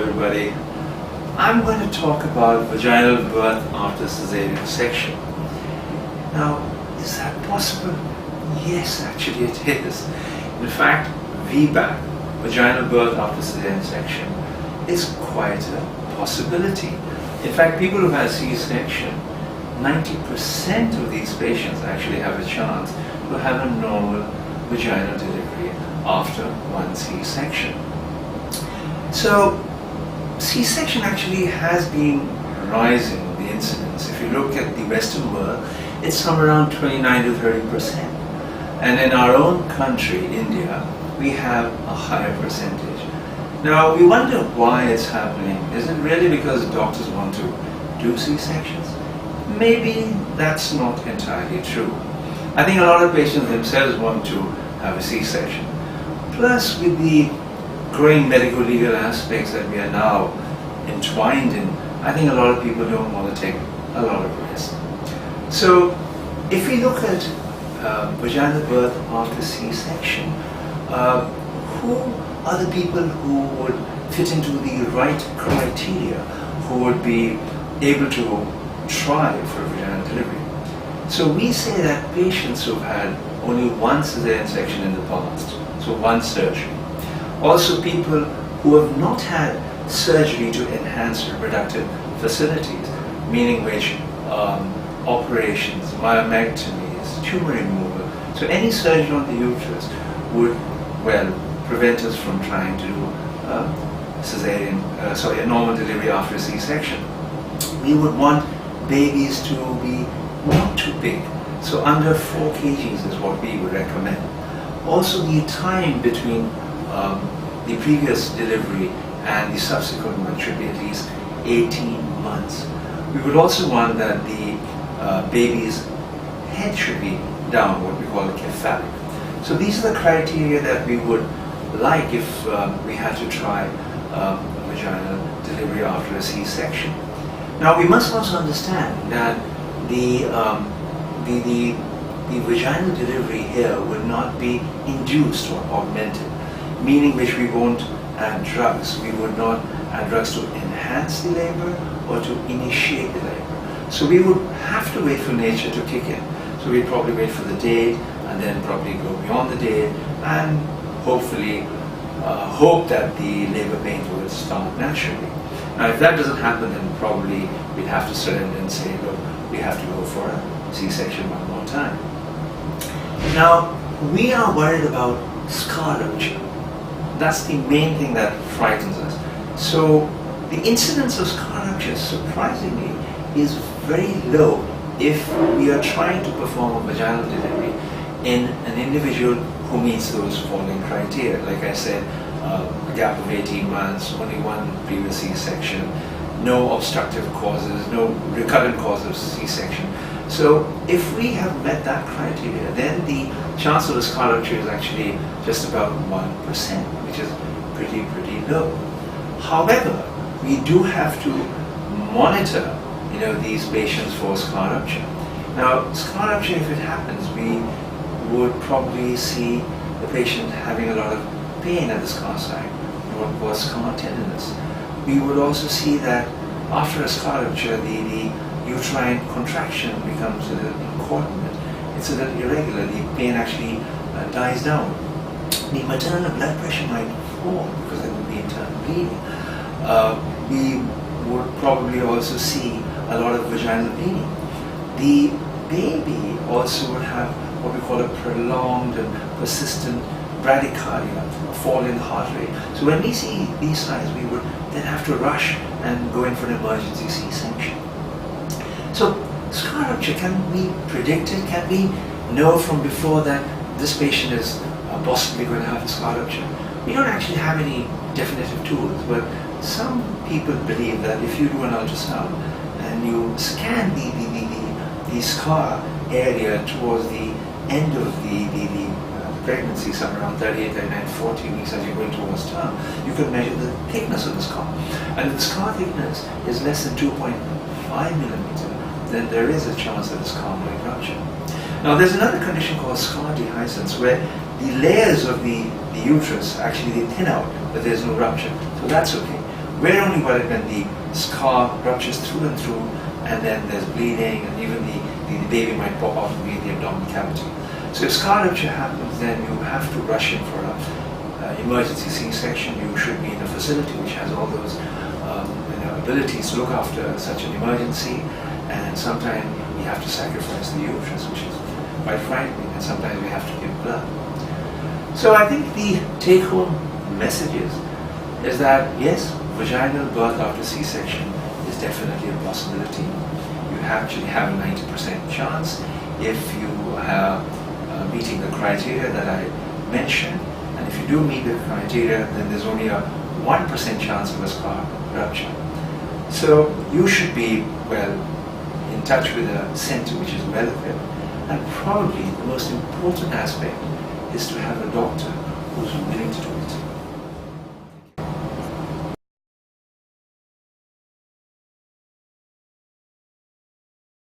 everybody. I'm going to talk about vaginal birth after Caesarean section. Now, is that possible? Yes, actually it is. In fact, VBAC, vaginal birth after Caesarean section, is quite a possibility. In fact, people who have C-section, 90% of these patients actually have a chance to have a normal vaginal delivery after one C-section. So, C-section actually has been rising, the incidence. If you look at the Western world, it's somewhere around 29 to 30%. And in our own country, India, we have a higher percentage. Now, we wonder why it's happening. Is it really because doctors want to do C-sections? Maybe that's not entirely true. I think a lot of patients themselves want to have a C-section. Plus, with the growing medical legal aspects that we are now entwined in, I think a lot of people don't want to take a lot of risk. So, if we look at vaginal birth after C-section, who are the people who would fit into the right criteria, who would be able to try for vaginal delivery? So we say that patients who've had only one Caesarean section in the past, so one surgery. Also people who have not had surgery to enhance reproductive facilities, meaning which operations, myomectomies, tumor removal. So any surgery on the uterus would, well, prevent us from trying to do a normal delivery after a C-section. We would want babies to be not too big. So under 4 kgs is what we would recommend. Also the time between the previous delivery and the subsequent one should be at least 18 months. We would also want that the baby's head should be down, what we call cephalic. So these are the criteria that we would like if we had to try vaginal delivery after a C-section. Now we must also understand that the vaginal delivery here will not be induced or augmented, meaning which we won't add drugs. We would not add drugs to enhance the labor or to initiate the labor. So we would have to wait for nature to kick in. So we'd probably wait for the date and then probably go beyond the date and hopefully hope that the labor pain would start naturally. Now if that doesn't happen, then probably we'd have to surrender and say, look, we have to go for a C-section one more time. Now, we are worried about scar rupture. That's the main thing that frightens us. So, the incidence of scar rupture, surprisingly, is very low if we are trying to perform a vaginal delivery in an individual who meets those following criteria. Like I said, a gap of 18 months, only one previous C-section, no obstructive causes, no recurrent cause of C-section. So if we have met that criteria, then the chance of a scar rupture is actually just about 1%, which is pretty low. However, we do have to monitor, these patients for scar rupture. Now, scar rupture, if it happens, we would probably see the patient having a lot of pain at the scar site, what was scar tenderness. We would also see that after a scar rupture, the uterine contraction becomes a little incoordinate. It's a little irregular. The pain actually dies down. The maternal blood pressure might fall because there would be internal bleeding. We would probably also see a lot of vaginal bleeding. The baby also would have what we call a prolonged and persistent bradycardia, a fall in the heart rate. So when we see these signs, we would then have to rush and go in for an emergency C-section. So scar rupture, can we predict it? Can we know from before that this patient is possibly going to have a scar rupture? We don't actually have any definitive tools, but some people believe that if you do an ultrasound and you scan the scar area towards the end of the pregnancy, somewhere around 38, 39, 40 weeks as you're going towards term, you can measure the thickness of the scar. And if the scar thickness is less than 2.5 millimeter, then there is a chance that the scar might rupture. Now there's another condition called scar dehiscence, where the layers of the uterus actually they thin out, but there's no rupture. So that's okay. We're only worried when the scar ruptures through and through, and then there's bleeding, and even the baby might pop out and be in the abdominal cavity. So if scar rupture happens, then you have to rush in for an emergency C-section. You should be in a facility which has all those abilities to look after such an emergency, and sometimes we have to sacrifice the uterus, which is quite frightening, and sometimes we have to give blood. So I think the take-home message is that yes, vaginal birth after C-section is definitely a possibility. You actually have a 90% chance if you are meeting the criteria that I mentioned, and if you do meet the criteria, then there's only a 1% chance of a scar rupture. So you should be, well, in touch with a center which is well equipped, and probably the most important aspect is to have a doctor who's willing to do it.